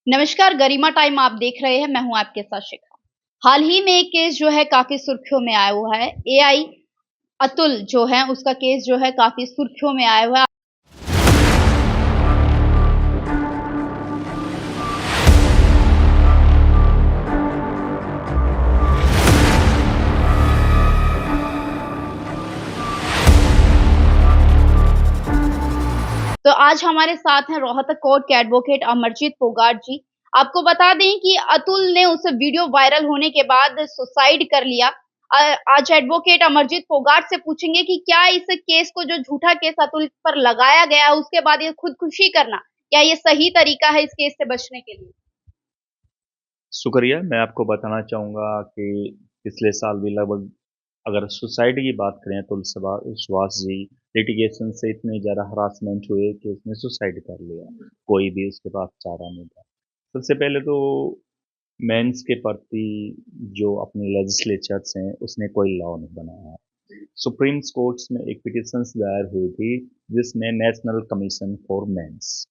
नमस्कार, गरिमा टाइम आप देख रहे हैं, मैं हूँ आपके साथ शिखा। हाल ही में एक केस जो है काफ़ी सुर्खियों में आया हुआ है। एआई अतुल जो है उसका केस जो है काफ़ी सुर्खियों में आया हुआ है। तो आज हमारे साथ हैं रोहतक कोर्ट के एडवोकेट अमरजीत फोगाट जी। आपको बता दें कि अतुल ने उस वीडियो वायरल होने के बाद सुसाइड कर लिया। आज एडवोकेट अमरजीत फोगाट से पूछेंगे कि क्या इस केस को जो झूठा केस अतुल पर लगाया गया है उसके बाद ये खुदकुशी करना, क्या ये सही तरीका है इस केस से बचने के लिए? शुक्रिया। मैं आपको बताना चाहूँगा कि पिछले साल भी लगभग अगर सुसाइड की बात करें तो सुभाष जी लिटिगेशन से इतने ज़्यादा हरासमेंट हुए कि उसने सुसाइड कर लिया। कोई भी उसके पास चारा नहीं था। सबसे पहले तो मेंस के प्रति जो अपने लेजिस्लेचर्स हैं उसने कोई लॉ नहीं बनाया है। सुप्रीम कोर्ट्स में एक पिटिशन दायर हुई थी जिसमें national commission for men's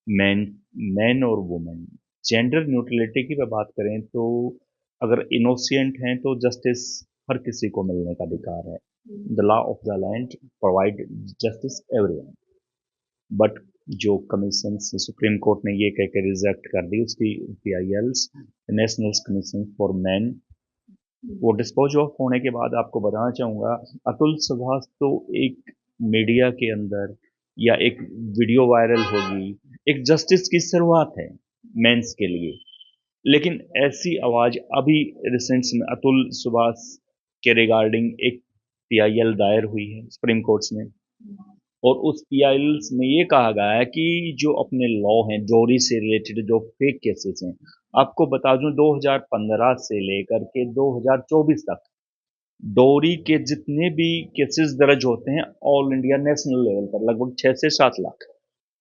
man man और वुमेन जेंडर न्यूट्रलिटी की बात करें तो अगर इनोसेंट हैं तो जस्टिस हर किसी को मिलने का अधिकार है। The law of the land provide justice everyone. But जो कमीशन सुप्रीम कोर्ट ने ये कह के रिजेक्ट कर दी उसकी PILs national commission for man वो डिस्पोज ऑफ होने के बाद आपको बताना चाहूँगा अतुल सुभाष तो एक मीडिया के अंदर या एक वीडियो वायरल होगी एक जस्टिस की शुरुआत है मेंस के लिए। लेकिन ऐसी आवाज अभी रिसेंट्स में अतुल सुभाष के रिगार्डिंग एक पीआईएल दायर हुई है सुप्रीम कोर्ट्स में और उस पीआईएल में ये कहा गया है कि जो अपने लॉ हैं डोरी से रिलेटेड जो फेक केसेस हैं आपको बता दूं 2015 से लेकर के 2024 तक डोरी के जितने भी केसेस दर्ज होते हैं ऑल इंडिया नेशनल लेवल पर लगभग 6 से 7 लाख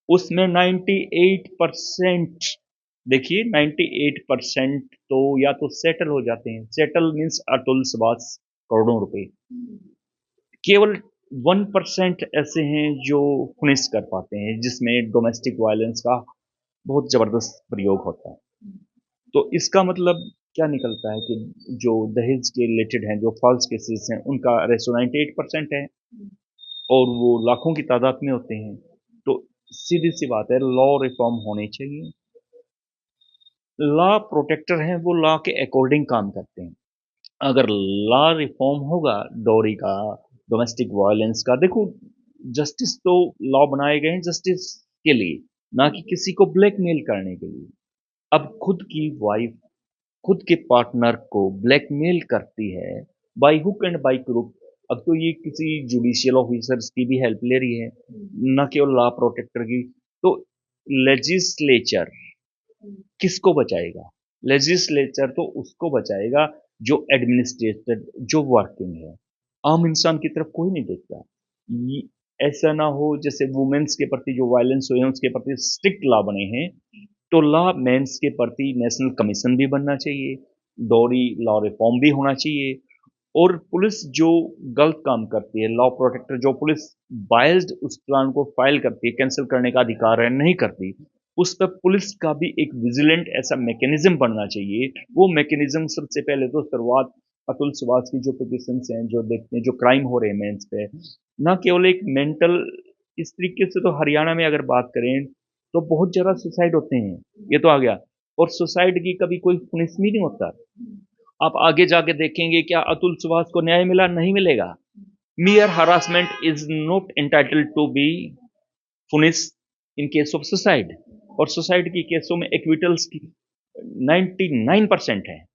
उसमें 98% देखिए 98% तो या तो सेटल हो जाते हैं। सेटल मीन्स अतुल सुभाष करोड़ों रुपए। केवल 1% ऐसे हैं जो फिनिश कर पाते हैं जिसमें डोमेस्टिक वायलेंस का बहुत जबरदस्त प्रयोग होता है। तो इसका मतलब क्या निकलता है कि जो दहेज के रिलेटेड हैं जो फॉल्स केसेस हैं उनका रेशो 98% है और वो लाखों की तादाद में होते हैं। तो सीधी सी बात है लॉ रिफॉर्म होनी चाहिए। लॉ प्रोटेक्टर हैं वो लॉ के अकॉर्डिंग काम करते हैं। अगर लॉ रिफॉर्म होगा डोरी का डोमेस्टिक वायलेंस का देखो जस्टिस तो लॉ बनाए गए हैं जस्टिस के लिए ना कि किसी को ब्लैकमेल करने के लिए। अब खुद की वाइफ खुद के पार्टनर को ब्लैकमेल करती है by hook and by crook. अब तो ये किसी जुडिशियल ऑफिसर्स की भी हेल्प ले रही है न केवल लॉ प्रोटेक्टर की। तो लेजिस्लेचर किसको बचाएगा? लेजिस्लेचर तो उसको बचाएगा जो एडमिनिस्ट्रेटर जो वर्किंग है। आम इंसान की तरफ कोई नहीं देखता। ये ऐसा ना हो जैसे वुमेन्स के प्रति जो वायलेंस हुए हैं उसके प्रति स्ट्रिक्ट लॉ बने हैं तो लॉ मेंस के प्रति नेशनल कमीशन भी बनना चाहिए। डोरी लॉ रिफॉर्म भी होना चाहिए और पुलिस जो गलत काम करती है लॉ प्रोटेक्टर जो पुलिस बायस्ड उस प्लान को फाइल करती है कैंसिल करने का अधिकार है नहीं करती उस पर पुलिस का भी एक विजिलेंट ऐसा मैकेनिज्म बनना चाहिए। वो मैकेनिज्म सबसे पहले तो शुरुआत अतुल सुभाष की जो पिटिशंस हैं जो देखते हैं जो क्राइम हो रहे हैं मेंस पे ना केवल एक मेंटल इस तरीके से तो हरियाणा में अगर बात करें तो बहुत ज़्यादा सुसाइड होते हैं। ये तो आ गया और सुसाइड की कभी कोई पुनिशमेंट नहीं होता। आप आगे जाके देखेंगे क्या अतुल सुभाष को न्याय मिला? नहीं मिलेगा। mere harassment is not entitled to be punished in case of suicide और सुसाइड की केसों में एक्विटल्स की 99% है।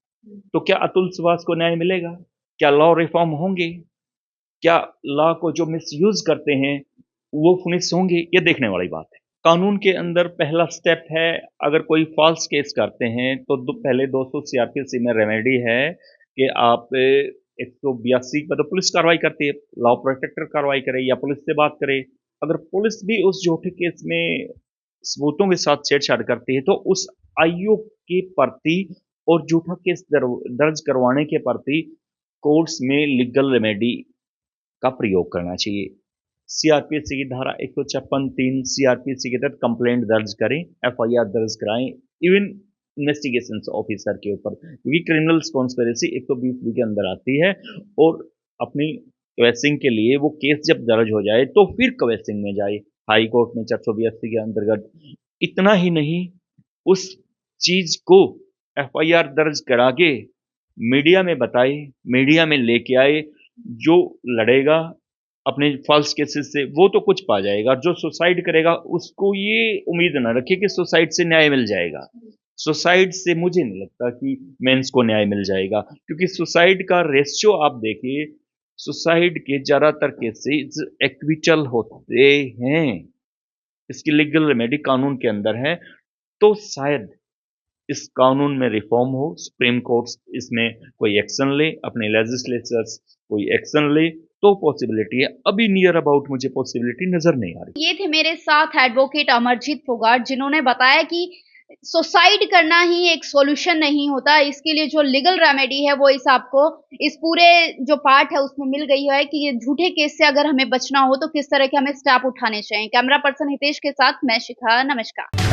तो क्या अतुल सुभाष को न्याय मिलेगा? क्या लॉ रिफॉर्म होंगे? क्या लॉ को जो मिसयूज करते हैं वो पुनिश होंगे? ये देखने वाली बात है। कानून के अंदर पहला स्टेप है अगर कोई फॉल्स केस करते हैं तो पहले 200 सीआरपीसी में रेमेडी है कि आप 182 पर तो पुलिस कार्रवाई करती है लॉ प्रोटेक्टर कार्रवाई करे या पुलिस से बात करे। अगर पुलिस भी उस झूठे केस में सबूतों के साथ छेड़छाड़ करती है तो उस आईओ के प्रति और झूठा केस दर्ज करवाने के प्रति कोर्ट्स में लीगल रेमेडी का प्रयोग करना चाहिए। सीआरपीसी की धारा 156(3) सीआरपीसी के तहत कंप्लेंट दर्ज करें एफआईआर दर्ज कराएं इवन इन्वेस्टिगेशन ऑफिसर के ऊपर, क्योंकि क्रिमिनल कॉन्स्पिरेसी 120 के अंदर आती है और अपनी क्वेसिंग के लिए वो केस जब दर्ज हो जाए तो फिर क्वेसिंग में जाए हाई कोर्ट में 482 के अंतर्गत। इतना ही नहीं, उस चीज को एफआईआर दर्ज करा के मीडिया में बताए, मीडिया में लेके आए। जो लड़ेगा अपने फॉल्स केसेस से वो तो कुछ पा जाएगा, जो सुसाइड करेगा उसको ये उम्मीद ना रखे कि सुसाइड से न्याय मिल जाएगा। सुसाइड से मुझे नहीं लगता कि मेंस को न्याय मिल जाएगा, क्योंकि सुसाइड का रेशियो आप देखिए, सुसाइड के ज्यादातर केसेस एक्विटल होते हैं। इसकी लीगल रेमेडी कानून के अंदर है, तो शायद इस कानून में रिफॉर्म हो, सुप्रीम कोर्ट इसमें कोई एक्शन ले, अपने लेजिस्लेचर्स कोई एक्शन ले तो पॉसिबिलिटी है। अभी नियर अबाउट मुझे पॉसिबिलिटी नजर नहीं आ रही। ये थे मेरे साथ एडवोकेट अमरजीत फोगाट, जिन्होंने बताया कि सुसाइड करना ही एक सॉल्यूशन नहीं होता। इसके लिए जो लीगल रेमेडी है वो इस आपको इस पूरे जो पार्ट है उसमें मिल गई है कि ये झूठे केस से अगर हमें बचना हो तो किस तरह के हमें स्टेप उठाने चाहिए। कैमरा पर्सन हितेश के साथ मैं शिखा, नमस्कार।